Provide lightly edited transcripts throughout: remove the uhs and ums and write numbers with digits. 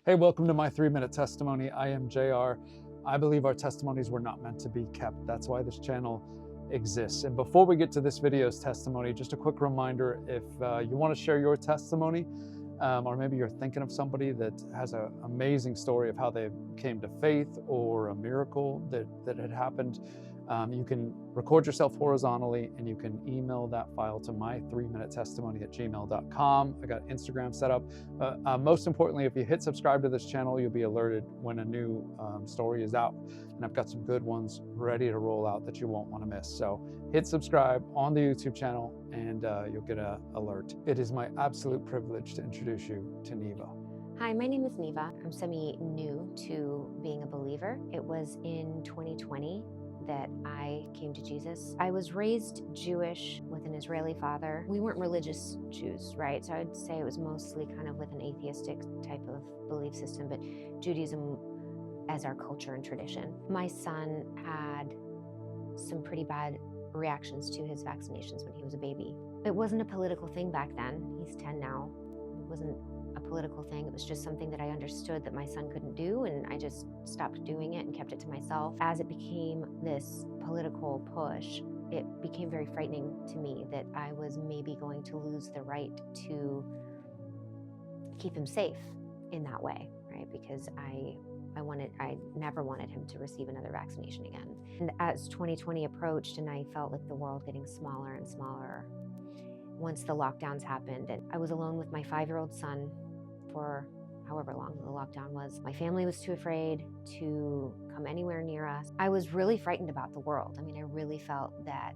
Hey, welcome to my 3-minute testimony. I am JR. I believe our testimonies were not meant to be kept. That's why this channel exists. And before we get to this video's testimony, just a quick reminder, if you want to share your testimony, or maybe you're thinking of somebody that has an amazing story of how they came to faith or a miracle that had happened, you can record yourself horizontally and you can email that file to my3minutetestimony@gmail.com. I got Instagram set up. Most importantly, if you hit subscribe to this channel, you'll be alerted when a new story is out. And I've got some good ones ready to roll out that you won't want to miss. So hit subscribe on the YouTube channel and you'll get an alert. It is my absolute privilege to introduce you to Niva. Hi, my name is Niva. I'm semi-new to being a believer. It was in 2020 that I came to Jesus. I was raised Jewish with an Israeli father. We weren't religious Jews, right? So I'd say it was mostly kind of with an atheistic type of belief system, but Judaism as our culture and tradition. My son had some pretty bad reactions to his vaccinations when he was a baby. It wasn't a political thing back then. He's 10 now. It wasn't a political thing. It was just something that I understood that my son couldn't do, and I just stopped doing it and kept it to myself. As it became this political push, it became very frightening to me that I was maybe going to lose the right to keep him safe in that way, right? Because I never wanted him to receive another vaccination again. And as 2020 approached and I felt like the world getting smaller and smaller, once the lockdowns happened, and I was alone with my 5-year-old son for however long the lockdown was. My family was too afraid to come anywhere near us. I was really frightened about the world. I mean, I really felt that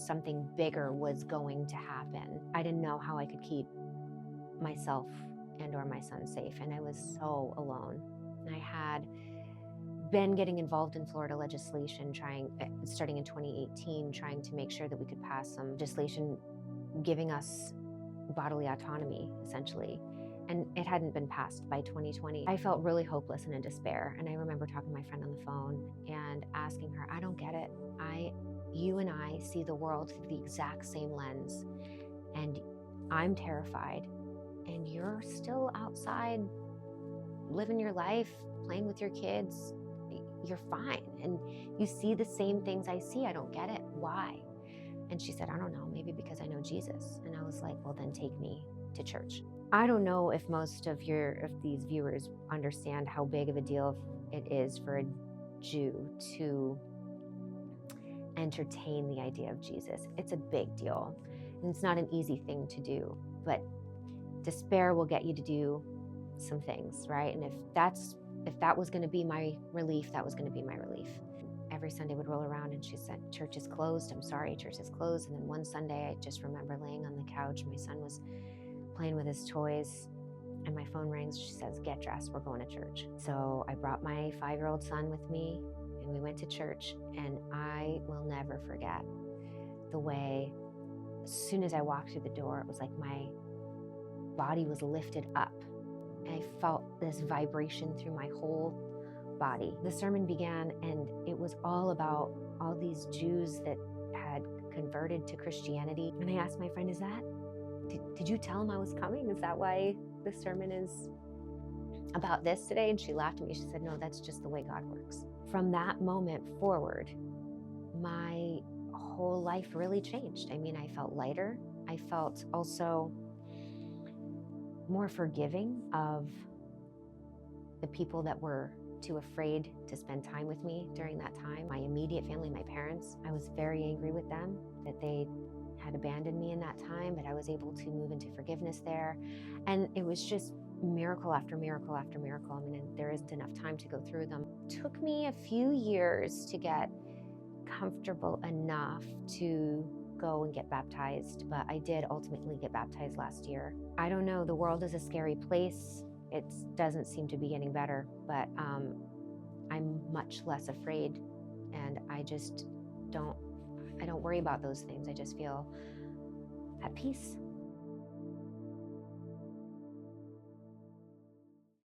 something bigger was going to happen. I didn't know how I could keep myself and or my son safe, and I was so alone. I had been getting involved in Florida legislation, starting in 2018, trying to make sure that we could pass some legislation giving us bodily autonomy, essentially. And it hadn't been passed by 2020. I felt really hopeless and in despair. And I remember talking to my friend on the phone and asking her, I don't get it. You and I see the world through the exact same lens. And I'm terrified. And you're still outside living your life, playing with your kids. You're fine. And you see the same things I see. I don't get it. Why? And she said, I don't know, maybe because I know Jesus. And I was like, well, then take me to church. I don't know if most of these viewers understand how big of a deal it is for a Jew to entertain the idea of Jesus. It's a big deal. And it's not an easy thing to do, but despair will get you to do some things, right? And if that was going to be my relief, that was going to be my relief. Every Sunday would roll around and she said, church is closed. I'm sorry, church is closed. And then one Sunday, I just remember laying on the couch. My son was playing with his toys and my phone rings. She says, get dressed, we're going to church. So I brought my 5-year-old son with me and we went to church, and I will never forget the way, as soon as I walked through the door, it was like my body was lifted up. I felt this vibration through my whole body. The sermon began, and it was all about all these Jews that had converted to Christianity. And I asked my friend, did you tell him I was coming? Is that why the sermon is about this today? And she laughed at me. She said, no, that's just the way God works. From that moment forward, my whole life really changed. I mean, I felt lighter. I felt also more forgiving of the people that were too afraid to spend time with me during that time. My immediate family, my parents, I was very angry with them that they had abandoned me in that time, but I was able to move into forgiveness there. And it was just miracle after miracle after miracle. I mean, there isn't enough time to go through them. It took me a few years to get comfortable enough to go and get baptized, but I did ultimately get baptized last year. I don't know, the world is a scary place. It doesn't seem to be getting better, but I'm much less afraid, and I don't worry about those things. I just feel at peace.